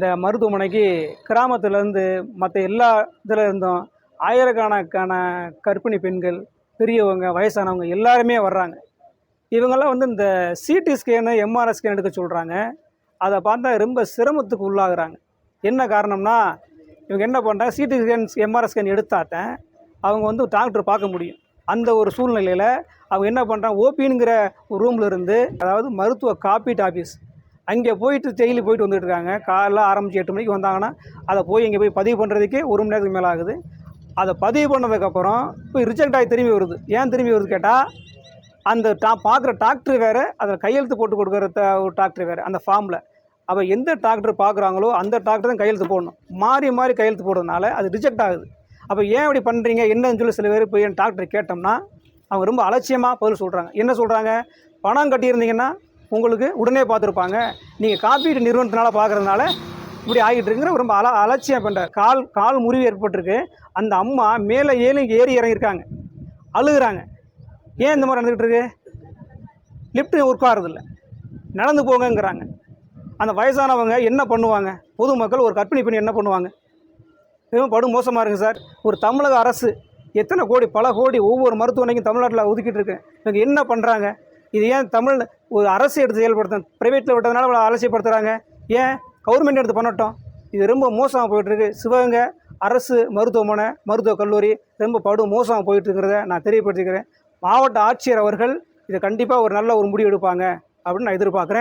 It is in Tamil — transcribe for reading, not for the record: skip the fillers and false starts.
இந்த மருத்துவமனைக்கு கிராமத்துலேருந்து மற்ற எல்லா இதில் இருந்தும் ஆயிரக்கணக்கான கர்ப்பிணி பெண்கள், பெரியவங்க, வயசானவங்க எல்லாருமே வர்றாங்க. இவங்கெல்லாம் வந்து இந்த சிடி ஸ்கேனு, எம்ஆர்ஐ ஸ்கேன் எடுக்க சொல்கிறாங்க. அதை பார்த்தா ரொம்ப சிரமத்துக்கு உள்ளாகுறாங்க. என்ன காரணம்னா, இவங்க என்ன பண்ணுறாங்க, சிடி ஸ்கேன், எம்ஆர்ஐ ஸ்கேன் எடுத்தாத்தான் அவங்க வந்து டாக்டர் பார்க்க முடியும். அந்த ஒரு சூழ்நிலையில் அவங்க என்ன பண்ணுறாங்க, ஓபிங்கிற ஒரு ரூமில் இருந்து, அதாவது மருத்துவ காப்பீட்டு ஆஃபீஸ், அங்கே போயிட்டு டெய்லி போயிட்டு வந்துட்டு இருக்காங்க. காலைல ஆரம்பித்து 8 மணிக்கு வந்தாங்கன்னா அதை போய் இங்கே போய் பதிவு பண்ணுறதுக்கே 1 மணி நேரத்துக்கு மேலே ஆகுது. அதை பதிவு பண்ணதுக்கப்புறம் போய் ரிஜெக்ட் ஆகி திரும்பி வருது. ஏன் திரும்பி வருது கேட்டால், அந்த பார்க்குற டாக்டர் வேறு, அதில் கையெழுத்து போட்டு கொடுக்குற ஒரு டாக்டர் வேறு அந்த ஃபார்மில். அப்போ எந்த டாக்டர் பார்க்குறாங்களோ அந்த டாக்டர் தான் கையெழுத்து போடணும். மாறி மாறி கையெழுத்து போடுறதுனால அது ரிஜெக்ட் ஆகுது. அப்போ ஏன் இப்படி பண்ணுறீங்க என்னன்னு சொல்லி சில பேர் போய் என் டாக்டர் கேட்டோம்னா அவங்க ரொம்ப அலட்சியமாக பதில் சொல்கிறாங்க. என்ன சொல்கிறாங்க, பணம் கட்டியிருந்தீங்கன்னா உங்களுக்கு உடனே பார்த்துருப்பாங்க, நீங்கள் காப்பீட்டு நிறுவனத்தினால பார்க்குறதுனால இப்படி ஆகிட்டு இருக்குங்கிற ரொம்ப அலட்சியம் பண்ணுற. கால் முறிவு ஏற்பட்டிருக்கு. அந்த அம்மா மேலே ஏறி இறங்கியிருக்காங்க, அழுகுறாங்க. ஏன் இந்த மாதிரி நடந்துக்கிட்டு இருக்கு, லிஃப்ட்டு ஒர்க் ஆகிறதில்ல, நடந்து போங்கங்கிறாங்க. அந்த வயசானவங்க என்ன பண்ணுவாங்க, பொதுமக்கள் ஒரு கர்ப்பிணி பெண் என்ன பண்ணுவாங்க, இதுவும் படு மோசமாக இருக்குது சார். ஒரு தமிழக அரசு எத்தனை கோடி, பல கோடி ஒவ்வொரு மருத்துவமனைக்கும் தமிழ்நாட்டில் ஒதுக்கிட்டு இருக்கு. இவங்க என்ன பண்ணுறாங்க, இது ஏன் ஒரு அரசு எடுத்து செயல்படுத்த, ப்ரைவேட்டில் விட்டதுனால இவ்வளோ அலட்சியப்படுத்துகிறாங்க. ஏன் கவர்மெண்ட் எடுத்து பண்ணட்டும். இது ரொம்ப மோசமாக போயிட்டுருக்கு. சிவகங்கை அரசு மருத்துவமனை, மருத்துவக் கல்லூரி ரொம்ப படு மோசமாக போயிட்டுருக்கிறத நான் தெரியப்படுத்திக்கிறேன். மாவட்ட ஆட்சியர் அவர்கள் இதை கண்டிப்பாக ஒரு நல்ல ஒரு முடிவு எடுப்பாங்க அப்படின்னு நான் எதிர்பார்க்குறேன்.